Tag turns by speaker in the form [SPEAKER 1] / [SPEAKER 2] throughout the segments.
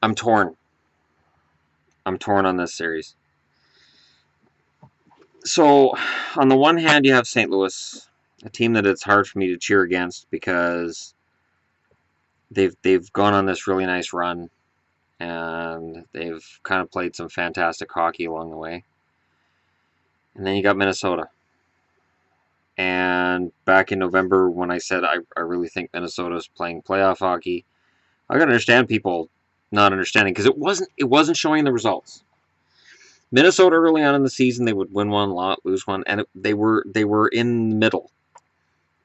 [SPEAKER 1] I'm torn. I'm torn on this series. So, on the one hand, you have St. Louis, a team that it's hard for me to cheer against because they've gone on this really nice run and they've kind of played some fantastic hockey along the way. And then you got Minnesota. And back in November, when I said I really think Minnesota's playing playoff hockey, I gotta understand people not understanding because it wasn't showing the results. Minnesota early on in the season they would win one, lose one, and they were in the middle.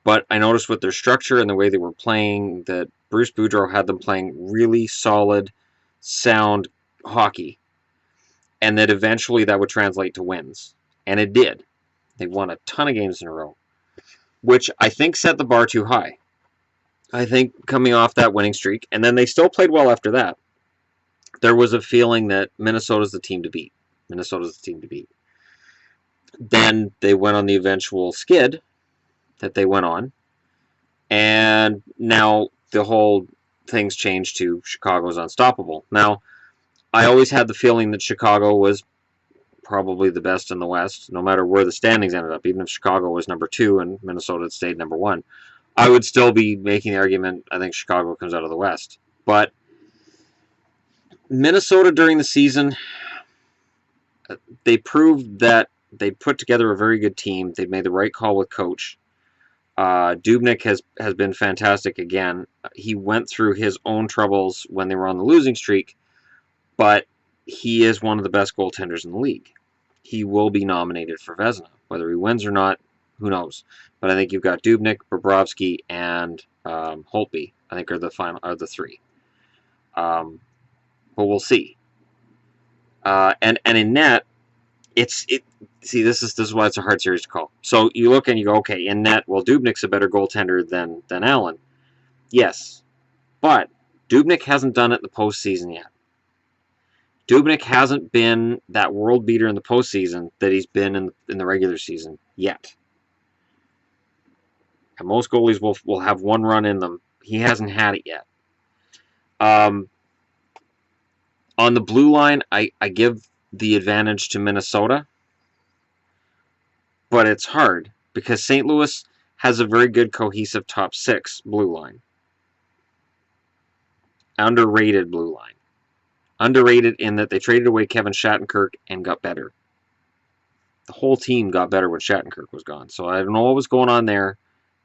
[SPEAKER 1] But I noticed with their structure and the way they were playing that Bruce Boudreau had them playing really solid, sound hockey, and that eventually that would translate to wins, and it did. They won a ton of games in a row, which I think set the bar too high. I think coming off that winning streak, and then they still played well after that, there was a feeling that Minnesota's the team to beat. Minnesota's the team to beat. Then they went on the eventual skid that they went on, and now the whole thing's changed to Chicago's unstoppable. Now, I always had the feeling that Chicago was probably the best in the West, no matter where the standings ended up. Even if Chicago was number 2 and Minnesota had stayed number 1, I would still be making the argument I think Chicago comes out of the West. But Minnesota during the season, they proved that they put together a very good team. They made the right call with coach. Dubnyk has been fantastic again. He went through his own troubles when they were on the losing streak, but he is one of the best goaltenders in the league. He will be nominated for Vezina. Whether he wins or not, who knows? But I think you've got Dubnyk, Bobrovsky, and Holtby. I think are the three. But we'll see. And in net, see, this is why it's a hard series to call. So you look and you go, okay, in net, well, Dubnyk's a better goaltender than Allen. Yes, but Dubnyk hasn't done it in the postseason yet. Dubnyk hasn't been that world beater in the postseason that he's been in the regular season yet. And most goalies will have one run in them. He hasn't had it yet. On the blue line, I give the advantage to Minnesota, but it's hard because St. Louis has a very good cohesive top 6 blue line. Underrated blue line. Underrated in that they traded away Kevin Shattenkirk and got better. The whole team got better when Shattenkirk was gone. So I don't know what was going on there,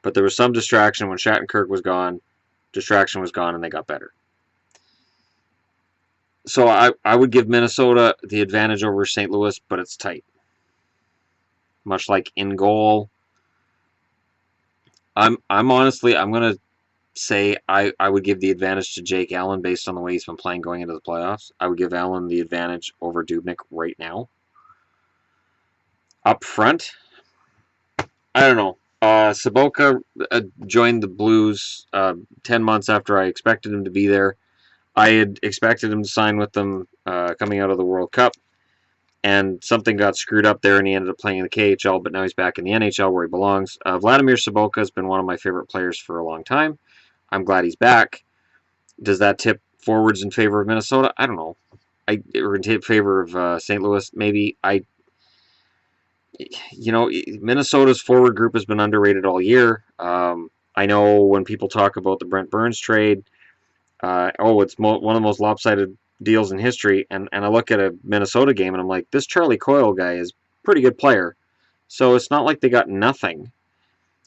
[SPEAKER 1] but there was some distraction when Shattenkirk was gone. Distraction was gone and they got better. So I would give Minnesota the advantage over St. Louis, but it's tight. Much like in goal, I'm honestly going to say I would give the advantage to Jake Allen based on the way he's been playing going into the playoffs. I would give Allen the advantage over Dubnyk right now. Up front, I don't know. Sobotka joined the Blues 10 months after I expected him to be there. I had expected him to sign with them coming out of the World Cup, and something got screwed up there, and he ended up playing in the KHL, but now he's back in the NHL where he belongs. Vladimir Sobotka has been one of my favorite players for a long time. I'm glad he's back. Does that tip forwards in favor of Minnesota? I don't know. Or in favor of St. Louis, maybe. Minnesota's forward group has been underrated all year. I know when people talk about the Brent Burns trade, it's one of the most lopsided deals in history, and I look at a Minnesota game and I'm like, this Charlie Coyle guy is a pretty good player. So it's not like they got nothing.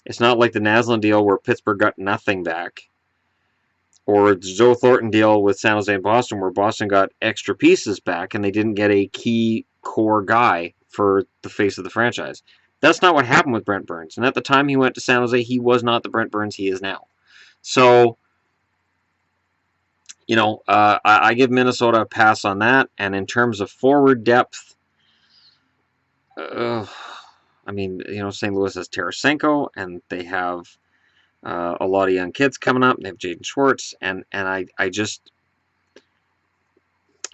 [SPEAKER 1] It's not like the Naslund deal where Pittsburgh got nothing back. Or the Joe Thornton deal with San Jose and Boston where Boston got extra pieces back and they didn't get a key core guy for the face of the franchise. That's not what happened with Brent Burns. And at the time he went to San Jose, he was not the Brent Burns he is now. So, I give Minnesota a pass on that. And in terms of forward depth, St. Louis has Tarasenko, and they have a lot of young kids coming up. They have Jaden Schwartz, and I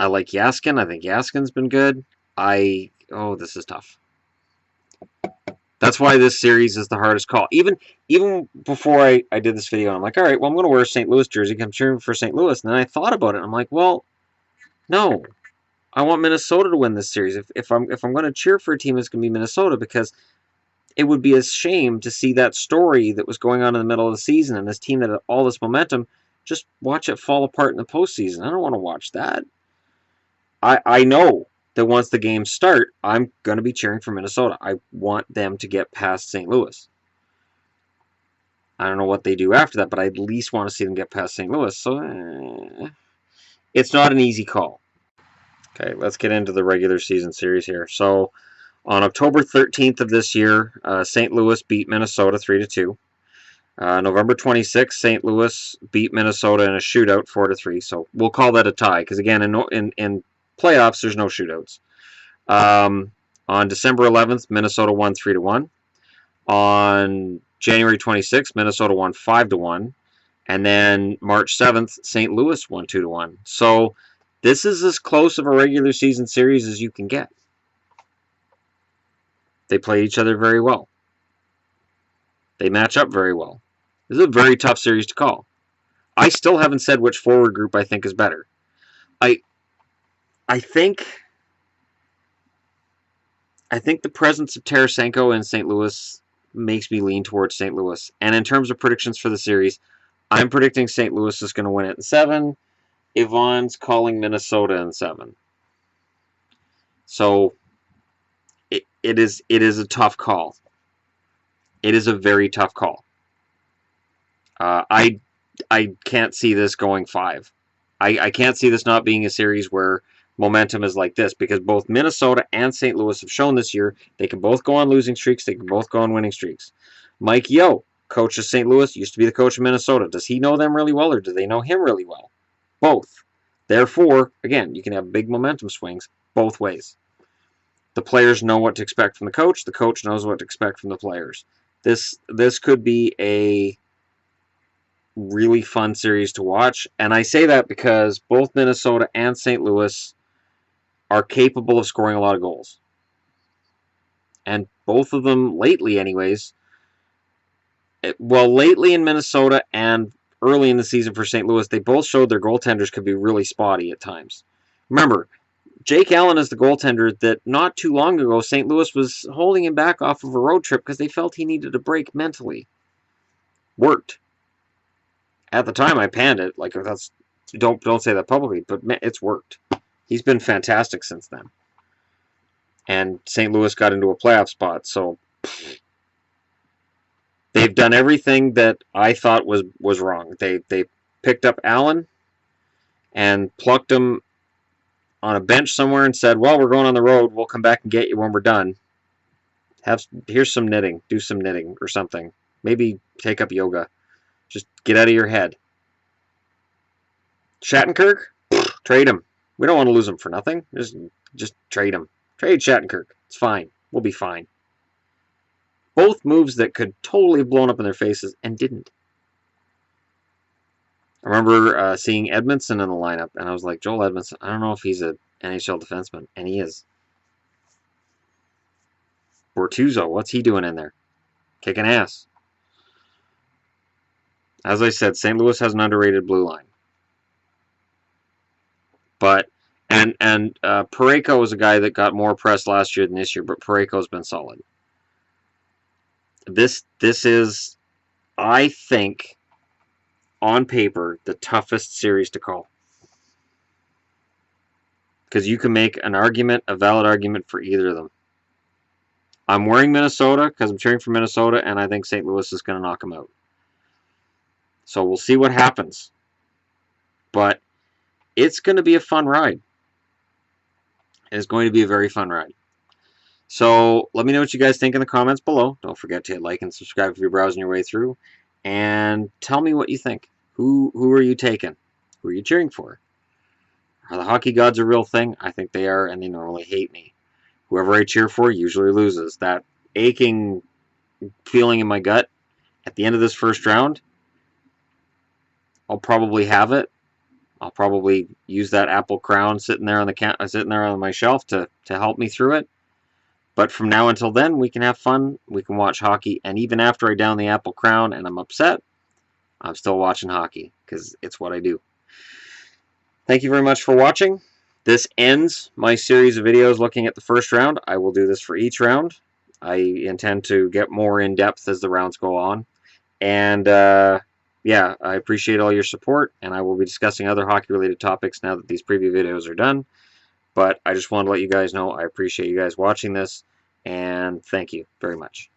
[SPEAKER 1] like Yaskin. I think Yaskin's been good. This is tough. That's why this series is the hardest call. Even before I did this video, I'm like, all right, well, I'm going to wear a St. Louis jersey. I'm cheering for St. Louis. And then I thought about it. I'm like, well, No. I want Minnesota to win this series. If I'm going to cheer for a team, it's going to be Minnesota, because it would be a shame to see that story that was going on in the middle of the season and this team that had all this momentum, just watch it fall apart in the postseason. I don't want to watch that. I know that once the games start, I'm going to be cheering for Minnesota. I want them to get past St. Louis. I don't know what they do after that, but I at least want to see them get past St. Louis. So it's not an easy call. Okay, let's get into the regular season series here. So on October 13th of this year, St. Louis beat Minnesota 3-2. November 26th, St. Louis beat Minnesota in a shootout 4-3. So we'll call that a tie, because again, in playoffs, there's no shootouts. On December 11th, Minnesota won 3-1. On January 26th, Minnesota won 5-1. And then March 7th, St. Louis won 2-1. So this is as close of a regular season series as you can get. They play each other very well. They match up very well. This is a very tough series to call. I still haven't said which forward group I think is better. I think the presence of Tarasenko in St. Louis makes me lean towards St. Louis. And in terms of predictions for the series, I'm predicting St. Louis is going to win it in 7. Yvonne's calling Minnesota in 7. So it is a tough call. It is a very tough call. I can't see this going 5. I can't see this not being a series where momentum is like this, because both Minnesota and St. Louis have shown this year they can both go on losing streaks, they can both go on winning streaks. Mike Yeo, coach of St. Louis, used to be the coach of Minnesota. Does he know them really well, or do they know him really well? Both. Therefore, again, you can have big momentum swings both ways. The players know what to expect from the coach knows what to expect from the players. This could be a really fun series to watch, and I say that because both Minnesota and St. Louis are capable of scoring a lot of goals. And both of them, lately anyways, lately in Minnesota and early in the season for St. Louis, they both showed their goaltenders could be really spotty at times. Remember, Jake Allen is the goaltender that not too long ago St. Louis was holding him back off of a road trip because they felt he needed a break mentally. Worked. At the time, I panned it. Like, that's don't say that publicly, but it's worked. He's been fantastic since then. And St. Louis got into a playoff spot, so they've done everything that I thought was wrong. They picked up Allen and plucked him on a bench somewhere and said, well, we're going on the road. We'll come back and get you when we're done. Here's some knitting. Do some knitting or something. Maybe take up yoga. Just get out of your head. Shattenkirk? Trade him. We don't want to lose him for nothing. Just trade him. Trade Shattenkirk. It's fine. We'll be fine. Both moves that could totally have blown up in their faces and didn't. I remember seeing Edmondson in the lineup, and I was like, Joel Edmondson, I don't know if he's an NHL defenseman, and he is. Bortuzzo, what's he doing in there? Kicking ass. As I said, St. Louis has an underrated blue line. But, and Parayko was a guy that got more press last year than this year, but Parayko's been solid. This is, I think, on paper, the toughest series to call. Because you can make an argument, a valid argument for either of them. I'm wearing Minnesota because I'm cheering for Minnesota, and I think St. Louis is going to knock them out. So we'll see what happens. But it's going to be a fun ride. It's going to be a very fun ride. So let me know what you guys think in the comments below. Don't forget to hit like and subscribe if you're browsing your way through. And tell me what you think. Who are you taking? Who are you cheering for? Are the hockey gods a real thing? I think they are, and they normally hate me. Whoever I cheer for usually loses. That aching feeling in my gut at the end of this first round, I'll probably have it. I'll probably use that apple crown sitting there on my shelf to help me through it. But from now until then, we can have fun. We can watch hockey, and even after I down the apple crown and I'm upset, I'm still watching hockey because it's what I do. Thank you very much for watching. This ends my series of videos looking at the first round. I will do this for each round. I intend to get more in depth as the rounds go on. And yeah, I appreciate all your support, and I will be discussing other hockey-related topics now that these preview videos are done. But I just want to let you guys know I appreciate you guys watching this, and thank you very much.